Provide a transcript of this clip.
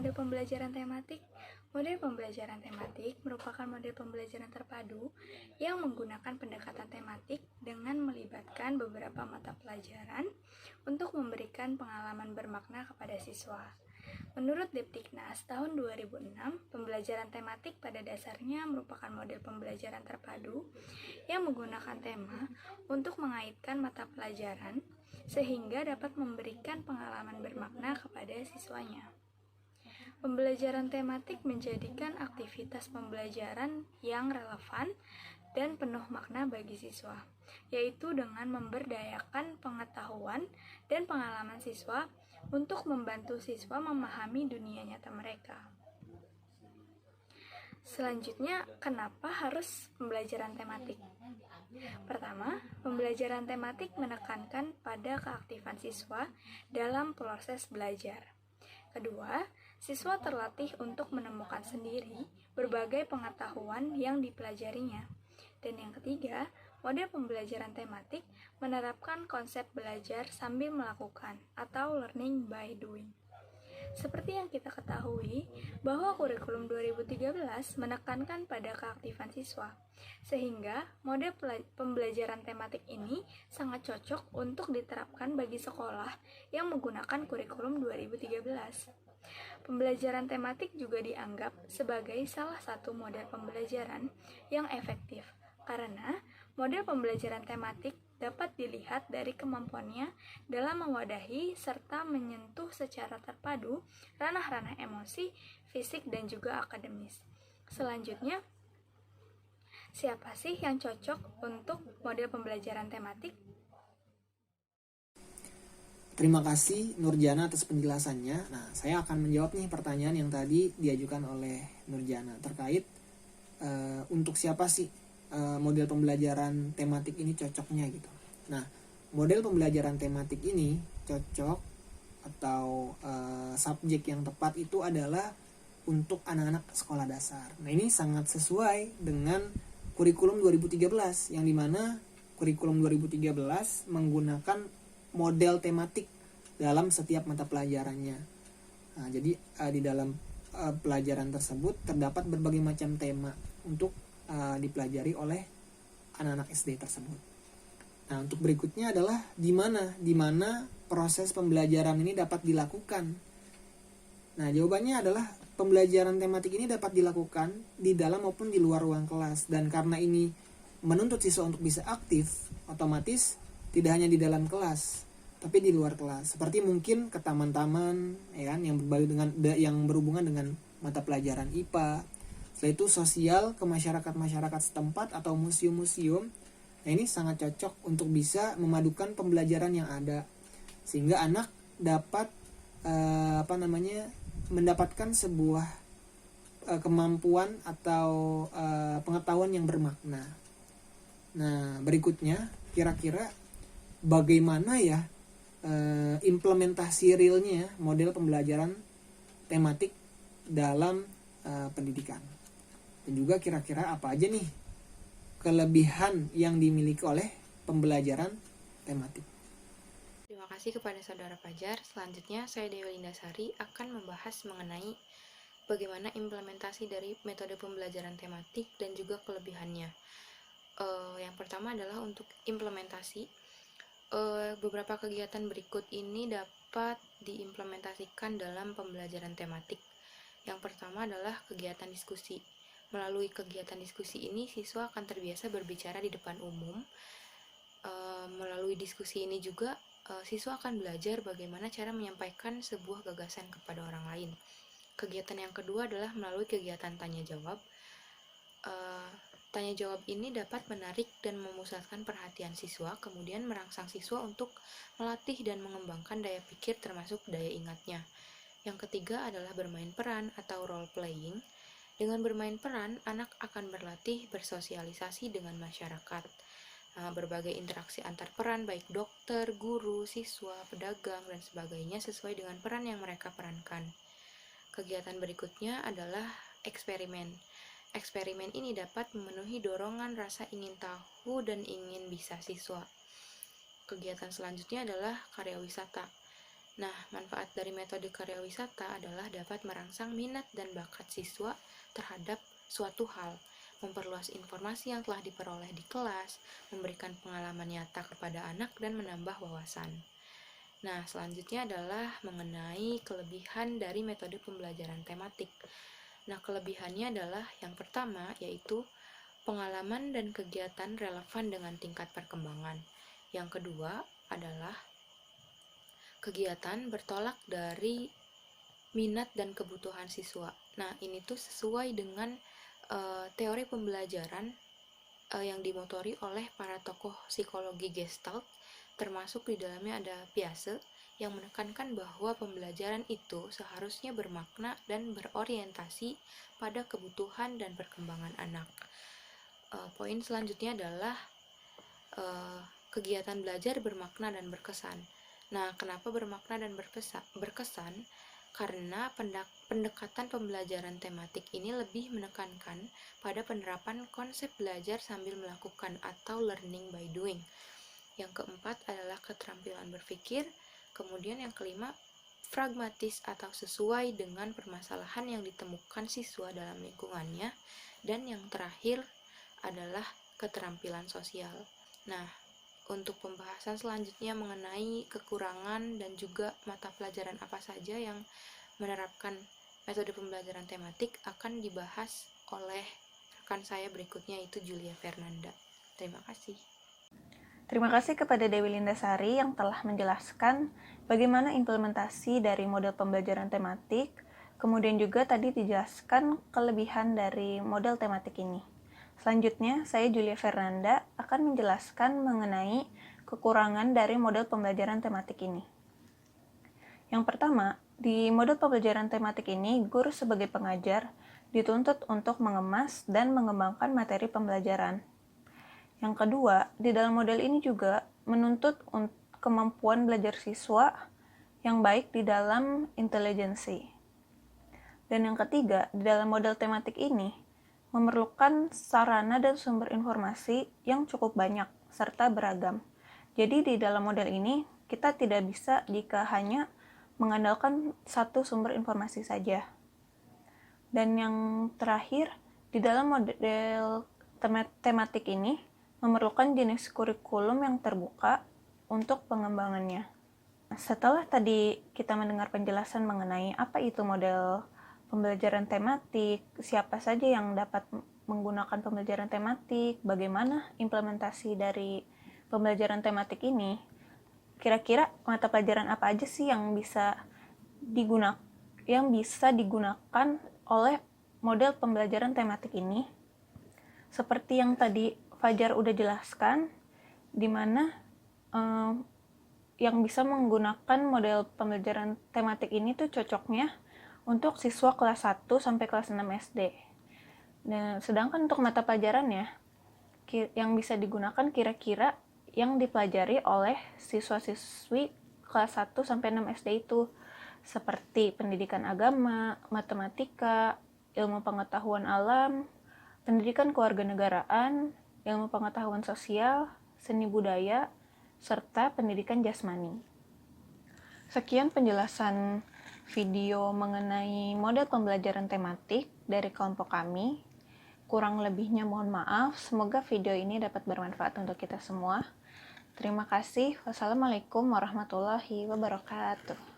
model pembelajaran tematik? Model pembelajaran tematik merupakan model pembelajaran terpadu yang menggunakan pendekatan tematik dengan melibatkan beberapa mata pelajaran untuk memberikan pengalaman bermakna kepada siswa. Menurut Depdiknas tahun 2006, pembelajaran tematik pada dasarnya merupakan model pembelajaran terpadu yang menggunakan tema untuk mengaitkan mata pelajaran sehingga dapat memberikan pengalaman bermakna kepada siswanya. Pembelajaran tematik menjadikan aktivitas pembelajaran yang relevan dan penuh makna bagi siswa, yaitu dengan memberdayakan pengetahuan dan pengalaman siswa untuk membantu siswa memahami dunia nyata mereka. Selanjutnya, kenapa harus pembelajaran tematik? Pertama, pembelajaran tematik menekankan pada keaktifan siswa dalam proses belajar. Kedua, siswa terlatih untuk menemukan sendiri berbagai pengetahuan yang dipelajarinya. Dan yang ketiga, model pembelajaran tematik menerapkan konsep belajar sambil melakukan atau learning by doing. Seperti yang kita ketahui, bahwa kurikulum 2013 menekankan pada keaktifan siswa, sehingga model pembelajaran tematik ini sangat cocok untuk diterapkan bagi sekolah yang menggunakan kurikulum 2013. Pembelajaran tematik juga dianggap sebagai salah satu model pembelajaran yang efektif, karena model pembelajaran tematik dapat dilihat dari kemampuannya dalam mewadahi serta menyentuh secara terpadu ranah-ranah emosi, fisik, dan juga akademis. Selanjutnya, siapa sih yang cocok untuk model pembelajaran tematik? Terima kasih Nurjana atas penjelasannya. Nah, saya akan menjawab nih pertanyaan yang tadi diajukan oleh Nurjana terkait untuk siapa sih model pembelajaran tematik ini cocoknya gitu. Nah, model pembelajaran tematik ini cocok atau subjek yang tepat itu adalah untuk anak-anak sekolah dasar. Nah, ini sangat sesuai dengan kurikulum 2013 yang dimana kurikulum 2013 menggunakan model tematik dalam setiap mata pelajarannya. Nah, jadi di dalam pelajaran tersebut terdapat berbagai macam tema untuk dipelajari oleh anak-anak SD tersebut. Nah, untuk berikutnya adalah di mana proses pembelajaran ini dapat dilakukan. Nah, jawabannya adalah pembelajaran tematik ini dapat dilakukan di dalam maupun di luar ruang kelas, dan karena ini menuntut siswa untuk bisa aktif, otomatis tidak hanya di dalam kelas, tapi di luar kelas. Seperti mungkin ke taman-taman, ya kan, yang berhubungan dengan mata pelajaran IPA. Setelah itu sosial ke masyarakat setempat atau museum-museum. Nah, ini sangat cocok untuk bisa memadukan pembelajaran yang ada, sehingga anak dapat mendapatkan sebuah kemampuan atau pengetahuan yang bermakna. Nah, berikutnya kira-kira bagaimana ya implementasi realnya model pembelajaran tematik dalam pendidikan, dan juga kira-kira apa aja nih kelebihan yang dimiliki oleh pembelajaran tematik. Terima kasih kepada Saudara Fajar. Selanjutnya saya Dewi Lindasari akan membahas mengenai bagaimana implementasi dari metode pembelajaran tematik dan juga kelebihannya. Yang pertama adalah untuk implementasi. Beberapa kegiatan berikut ini dapat diimplementasikan dalam pembelajaran tematik. Yang pertama adalah kegiatan diskusi. Melalui kegiatan diskusi ini, siswa akan terbiasa berbicara di depan umum. Melalui diskusi ini juga, siswa akan belajar bagaimana cara menyampaikan sebuah gagasan kepada orang lain. Kegiatan yang kedua adalah melalui kegiatan tanya jawab. Tanya jawab ini dapat menarik dan memusatkan perhatian siswa, kemudian merangsang siswa untuk melatih dan mengembangkan daya pikir termasuk daya ingatnya. Yang ketiga adalah bermain peran atau role playing. Dengan bermain peran, anak akan berlatih bersosialisasi dengan masyarakat. Berbagai interaksi antar peran baik dokter, guru, siswa, pedagang, dan sebagainya sesuai dengan peran yang mereka perankan. Kegiatan berikutnya adalah eksperimen. Eksperimen ini dapat memenuhi dorongan rasa ingin tahu dan ingin bisa siswa. Kegiatan selanjutnya adalah karya wisata. Nah, manfaat dari metode karya wisata adalah dapat merangsang minat dan bakat siswa terhadap suatu hal, memperluas informasi yang telah diperoleh di kelas, memberikan pengalaman nyata kepada anak, dan menambah wawasan. Nah, selanjutnya adalah mengenai kelebihan dari metode pembelajaran tematik. Nah, kelebihannya adalah yang pertama, yaitu pengalaman dan kegiatan relevan dengan tingkat perkembangan. Yang kedua adalah kegiatan bertolak dari minat dan kebutuhan siswa. Nah, ini tuh sesuai dengan teori pembelajaran yang dimotori oleh para tokoh psikologi Gestalt, termasuk di dalamnya ada Piaget yang menekankan bahwa pembelajaran itu seharusnya bermakna dan berorientasi pada kebutuhan dan perkembangan anak. Poin selanjutnya adalah kegiatan belajar bermakna dan berkesan. Nah, kenapa bermakna dan berkesan? Karena pendekatan pembelajaran tematik ini lebih menekankan pada penerapan konsep belajar sambil melakukan atau learning by doing. Yang keempat adalah keterampilan berpikir. Kemudian yang kelima, pragmatis atau sesuai dengan permasalahan yang ditemukan siswa dalam lingkungannya. Dan yang terakhir adalah keterampilan sosial. Nah, untuk pembahasan selanjutnya mengenai kekurangan dan juga mata pelajaran apa saja yang menerapkan metode pembelajaran tematik akan dibahas oleh rekan saya berikutnya, yaitu Julia Fernanda. Terima kasih. Terima kasih kepada Dewi Lindasari yang telah menjelaskan bagaimana implementasi dari model pembelajaran tematik, kemudian juga tadi dijelaskan kelebihan dari model tematik ini. Selanjutnya, saya Julia Fernanda akan menjelaskan mengenai kekurangan dari model pembelajaran tematik ini. Yang pertama, di model pembelajaran tematik ini, guru sebagai pengajar dituntut untuk mengemas dan mengembangkan materi pembelajaran. Yang kedua, di dalam model ini juga menuntut kemampuan belajar siswa yang baik di dalam intelijensi. Dan yang ketiga, di dalam model tematik ini, memerlukan sarana dan sumber informasi yang cukup banyak serta beragam. Jadi di dalam model ini, kita tidak bisa jika hanya mengandalkan satu sumber informasi saja. Dan yang terakhir, di dalam model tematik ini, memerlukan jenis kurikulum yang terbuka untuk pengembangannya. Setelah tadi kita mendengar penjelasan mengenai apa itu model pembelajaran tematik, siapa saja yang dapat menggunakan pembelajaran tematik, bagaimana implementasi dari pembelajaran tematik ini, kira-kira mata pelajaran apa aja sih yang bisa digunakan oleh model pembelajaran tematik ini? Seperti yang tadi Fajar udah jelaskan, di mana yang bisa menggunakan model pembelajaran tematik ini tuh cocoknya untuk siswa kelas 1 sampai kelas 6 SD. Nah, sedangkan untuk mata pelajarannya yang bisa digunakan kira-kira yang dipelajari oleh siswa-siswi kelas 1 sampai 6 SD itu seperti pendidikan agama, matematika, ilmu pengetahuan alam, pendidikan kewarganegaraan, ilmu pengetahuan sosial, seni budaya, serta pendidikan jasmani. Sekian penjelasan video mengenai model pembelajaran tematik dari kelompok kami. Kurang lebihnya mohon maaf, semoga video ini dapat bermanfaat untuk kita semua. Terima kasih. Wassalamualaikum warahmatullahi wabarakatuh.